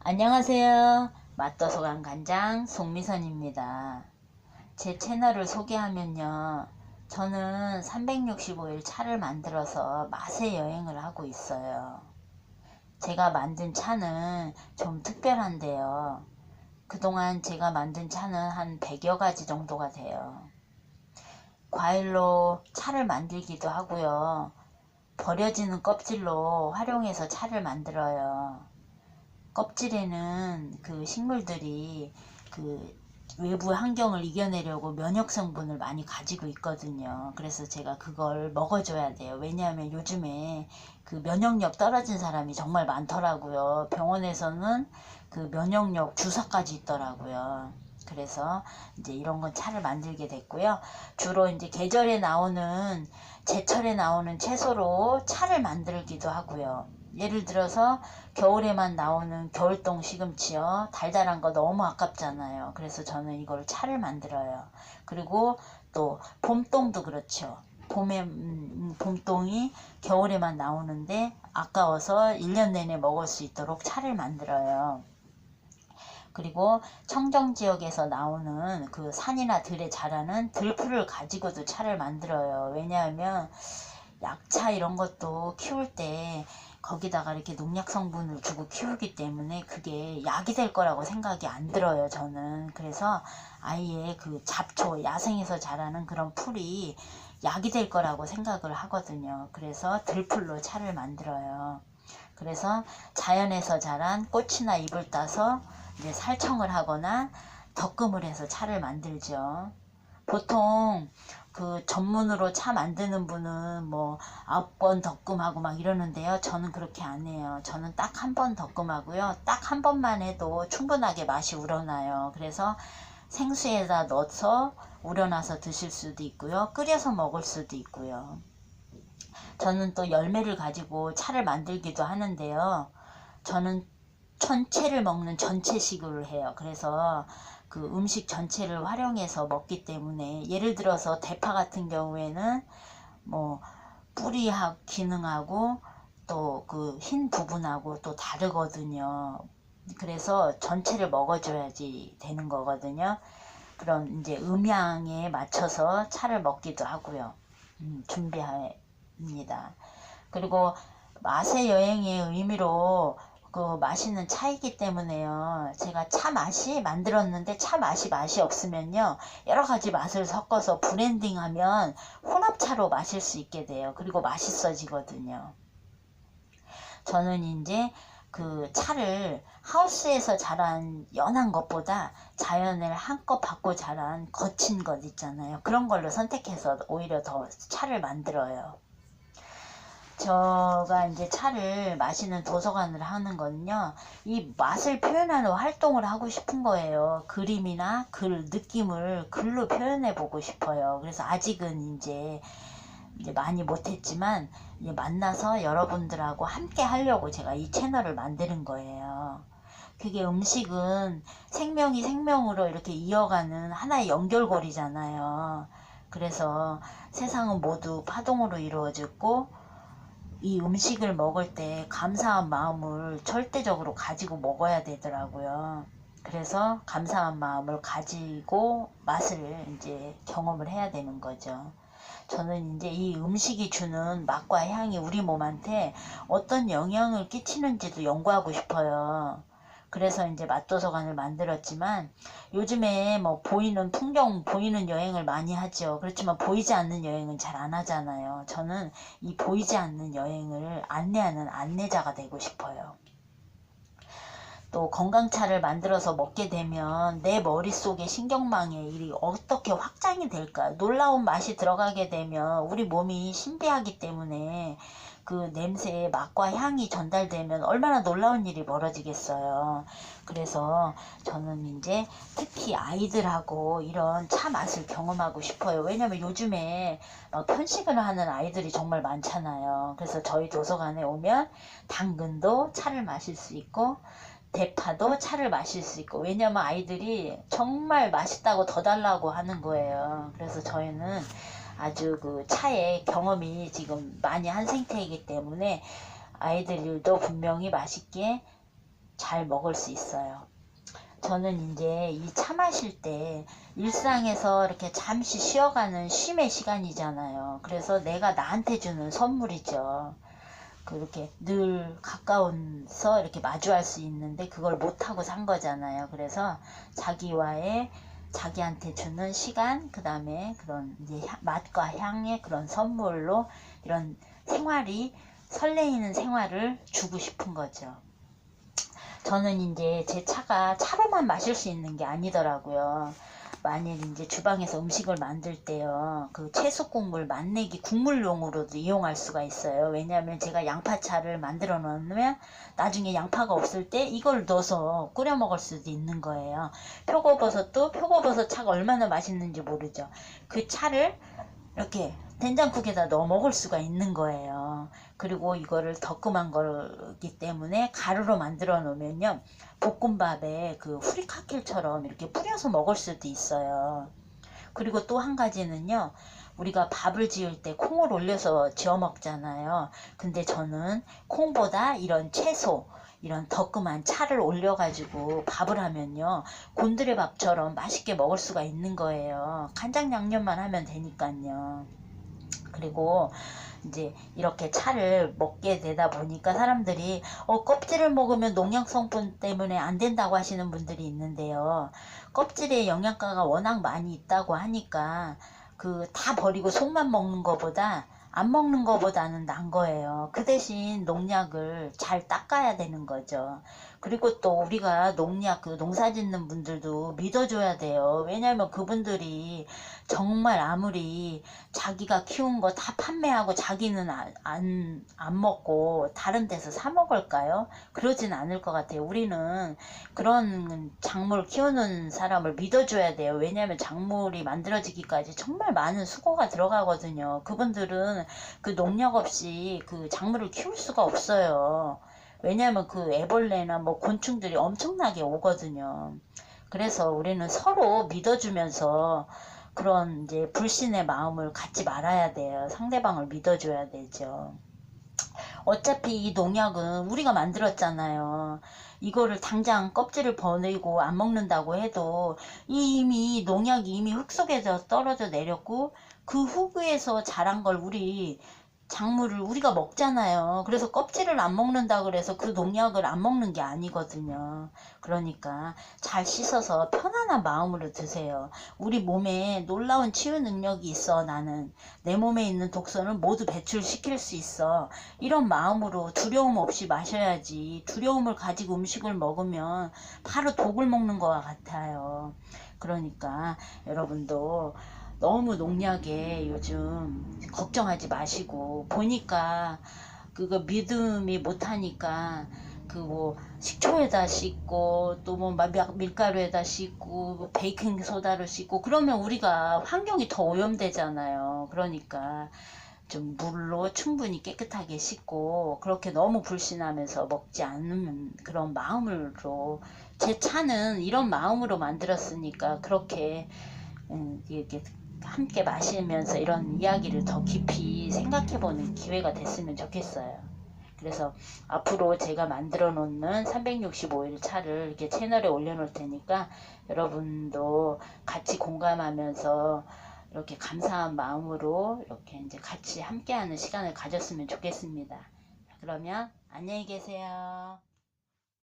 안녕하세요. 맛도소강 간장 송미선입니다. 제 채널을 소개하면요. 저는 365일 차를 만들어서 맛의 여행을 하고 있어요. 제가 만든 차는 좀 특별한데요. 그동안 제가 만든 차는 한 100여 가지 정도가 돼요. 과일로 차를 만들기도 하고요. 버려지는 껍질로 활용해서 차를 만들어요. 껍질에는 그 식물들이 그 외부 환경을 이겨내려고 면역 성분을 많이 가지고 있거든요. 그래서 제가 그걸 먹어줘야 돼요. 왜냐하면 요즘에 그 면역력 떨어진 사람이 정말 많더라고요. 병원에서는 그 면역력 주사까지 있더라고요. 그래서 이제 이런 건 차를 만들게 됐고요. 주로 이제 계절에 나오는, 제철에 나오는 채소로 차를 만들기도 하고요. 예를 들어서 겨울에만 나오는 겨울동 시금치요. 달달한 거 너무 아깝잖아요. 그래서 저는 이걸 차를 만들어요. 그리고 또 봄동도 그렇죠. 봄에 봄동이 겨울에만 나오는데 아까워서 1년 내내 먹을 수 있도록 차를 만들어요. 그리고 청정 지역에서 나오는 그 산이나 들에 자라는 들풀을 가지고도 차를 만들어요. 왜냐하면 약차 이런 것도 키울 때 거기다가 이렇게 농약 성분을 주고 키우기 때문에 그게 약이 될 거라고 생각이 안 들어요, 저는. 그래서 아예 그 잡초, 야생에서 자라는 그런 풀이 약이 될 거라고 생각을 하거든요. 그래서 들풀로 차를 만들어요. 그래서 자연에서 자란 꽃이나 잎을 따서 이제 살청을 하거나 덕금을 해서 차를 만들죠. 보통 그 전문으로 차 만드는 분은 뭐 9번 덕금하고 막 이러는데요. 저는 그렇게 안 해요. 저는 딱 한 번 덕금하고요. 딱 한 번만 해도 충분하게 맛이 우러나요. 그래서 생수에다 넣어서 우려놔서 드실 수도 있고요. 끓여서 먹을 수도 있고요. 저는 또 열매를 가지고 차를 만들기도 하는데요. 저는 전체를 먹는 전체식으로 해요. 그래서 그 음식 전체를 활용해서 먹기 때문에 예를 들어서 대파 같은 경우에는 뭐 뿌리 기능하고 또 그 흰 부분하고 또 다르거든요. 그래서 전체를 먹어줘야지 되는 거거든요. 그럼 이제 음양에 맞춰서 차를 먹기도 하고요. 준비합니다. 그리고 맛의 여행의 의미로 그 마시는 차이기 때문에요. 제가 차 맛이 만들었는데 차 맛이 없으면요. 여러 가지 맛을 섞어서 브랜딩하면 혼합차로 마실 수 있게 돼요. 그리고 맛있어지거든요. 저는 이제 그 차를 하우스에서 자란 연한 것보다 자연을 한껏 받고 자란 거친 것 있잖아요. 그런 걸로 선택해서 오히려 더 차를 만들어요. 제가 이제 차를 마시는 도서관을 하는 거는요, 이 맛을 표현하는 활동을 하고 싶은 거예요. 그림이나 글, 느낌을 글로 표현해 보고 싶어요. 그래서 아직은 이제 많이 못했지만, 이제 만나서 여러분들하고 함께 하려고 제가 이 채널을 만드는 거예요. 그게 음식은 생명이 생명으로 이렇게 이어가는 하나의 연결고리잖아요. 그래서 세상은 모두 파동으로 이루어졌고, 이 음식을 먹을 때 감사한 마음을 절대적으로 가지고 먹어야 되더라고요. 그래서 감사한 마음을 가지고 맛을 이제 경험을 해야 되는 거죠. 저는 이제 이 음식이 주는 맛과 향이 우리 몸한테 어떤 영향을 끼치는지도 연구하고 싶어요. 그래서 이제 맛도서관을 만들었지만 요즘에 뭐 보이는 풍경, 보이는 여행을 많이 하죠. 그렇지만 보이지 않는 여행은 잘 안 하잖아요. 저는 이 보이지 않는 여행을 안내하는 안내자가 되고 싶어요. 또 건강차를 만들어서 먹게 되면 내 머릿속의 신경망에 일이 어떻게 확장이 될까? 놀라운 맛이 들어가게 되면 우리 몸이 신비하기 때문에 그 냄새의 맛과 향이 전달되면 얼마나 놀라운 일이 벌어지겠어요. 그래서 저는 이제 특히 아이들하고 이런 차 맛을 경험하고 싶어요. 왜냐면 요즘에 막 편식을 하는 아이들이 정말 많잖아요. 그래서 저희 도서관에 오면 당근도 차를 마실 수 있고 대파도 차를 마실 수 있고, 왜냐면 아이들이 정말 맛있다고 더 달라고 하는 거예요. 그래서 저희는 아주 그 차의 경험이 지금 많이 한 상태이기 때문에 아이들도 분명히 맛있게 잘 먹을 수 있어요. 저는 이제 이 차 마실 때 일상에서 이렇게 잠시 쉬어가는 쉼의 시간이잖아요. 그래서 내가 나한테 주는 선물이죠. 그렇게 늘 가까워서 이렇게 마주할 수 있는데 그걸 못하고 산 거잖아요. 그래서 자기한테 주는 시간, 그 다음에 그런 이제 맛과 향의 그런 선물로 이런 설레이는 생활을 주고 싶은 거죠. 저는 이제 제 차가 차로만 마실 수 있는 게 아니더라고요. 만일 이제 주방에서 음식을 만들 때요, 그 채소 국물, 맛내기 국물용으로도 이용할 수가 있어요. 왜냐하면 제가 양파차를 만들어 놓으면 나중에 양파가 없을 때 이걸 넣어서 끓여 먹을 수도 있는 거예요. 표고버섯 차가 얼마나 맛있는지 모르죠. 그 차를 이렇게 된장국에다 넣어 먹을 수가 있는 거예요. 그리고 이거를 덕금한 거기 때문에 가루로 만들어 놓으면요, 볶음밥에 그 후리카켈처럼 이렇게 뿌려서 먹을 수도 있어요. 그리고 또 한 가지는요, 우리가 밥을 지을 때 콩을 올려서 지어 먹잖아요. 근데 저는 콩보다 이런 채소, 이런 덕금한 차를 올려가지고 밥을 하면요, 곤드레 밥처럼 맛있게 먹을 수가 있는 거예요. 간장 양념만 하면 되니까요. 그리고 이제 이렇게 차를 먹게 되다 보니까 사람들이 껍질을 먹으면 농약 성분 때문에 안 된다고 하시는 분들이 있는데요. 껍질에 영양가가 워낙 많이 있다고 하니까 그 다 버리고 속만 먹는 것보다 안 먹는 것보다는 난 거예요. 그 대신 농약을 잘 닦아야 되는 거죠. 그리고 또 우리가 농사 짓는 분들도 믿어줘야 돼요. 왜냐하면 그분들이 정말 아무리 자기가 키운 거 다 판매하고 자기는 안 먹고 다른 데서 사 먹을까요? 그러진 않을 것 같아요. 우리는 그런 작물 키우는 사람을 믿어줘야 돼요. 왜냐하면 작물이 만들어지기까지 정말 많은 수고가 들어가거든요. 그분들은 그 농약 없이 그 작물을 키울 수가 없어요. 왜냐하면 그 애벌레나 뭐 곤충들이 엄청나게 오거든요. 그래서 우리는 서로 믿어주면서 그런 이제 불신의 마음을 갖지 말아야 돼요. 상대방을 믿어줘야 되죠. 어차피 이 농약은 우리가 만들었잖아요. 이거를 당장 껍질을 버리고 안 먹는다고 해도 이미 농약이 이미 흙 속에서 떨어져 내렸고 그 흙에서 자란 걸 작물을 우리가 먹잖아요. 그래서 껍질을 안 먹는다 그래서 그 농약을 안 먹는 게 아니거든요. 그러니까 잘 씻어서 편안한 마음으로 드세요. 우리 몸에 놀라운 치유 능력이 있어. 나는 내 몸에 있는 독소를 모두 배출시킬 수 있어. 이런 마음으로 두려움 없이 마셔야지. 두려움을 가지고 음식을 먹으면 바로 독을 먹는 것과 같아요. 그러니까 여러분도 너무 농약에 요즘 걱정하지 마시고, 보니까 그거 믿음이 못하니까 그 뭐 식초에다 씻고 또 뭐 밀가루에다 씻고 베이킹 소다로 씻고 그러면 우리가 환경이 더 오염되잖아요. 그러니까 좀 물로 충분히 깨끗하게 씻고 그렇게 너무 불신하면서 먹지 않는 그런 마음으로, 제 차는 이런 마음으로 만들었으니까 그렇게 이렇게 함께 마시면서 이런 이야기를 더 깊이 생각해보는 기회가 됐으면 좋겠어요. 그래서 앞으로 제가 만들어 놓는 365일 차를 이렇게 채널에 올려놓을 테니까 여러분도 같이 공감하면서 이렇게 감사한 마음으로 이렇게 이제 같이 함께하는 시간을 가졌으면 좋겠습니다. 그러면 안녕히 계세요.